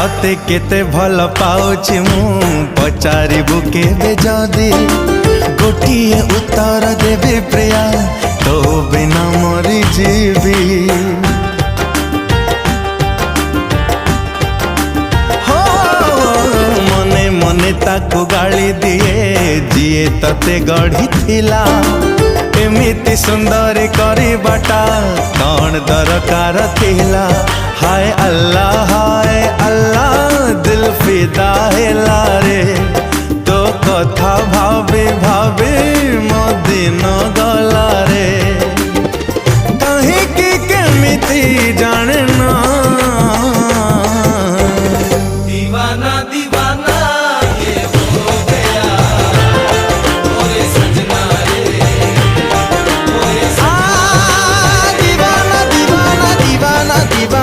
तते केते भल पाउछि मु पचारिबु केबे जदी गोटिए उत्तर देबे प्रिया तो बिना मरी जीवी हो मने मने ताकू गाली दिए जिए तते गढ़ी थिला एमिति सुंदर करिबाटा कौन दरकार थिला। हाय अल्लाह दिल फिदा हेला रे तो कथा भावे भावे मो दिन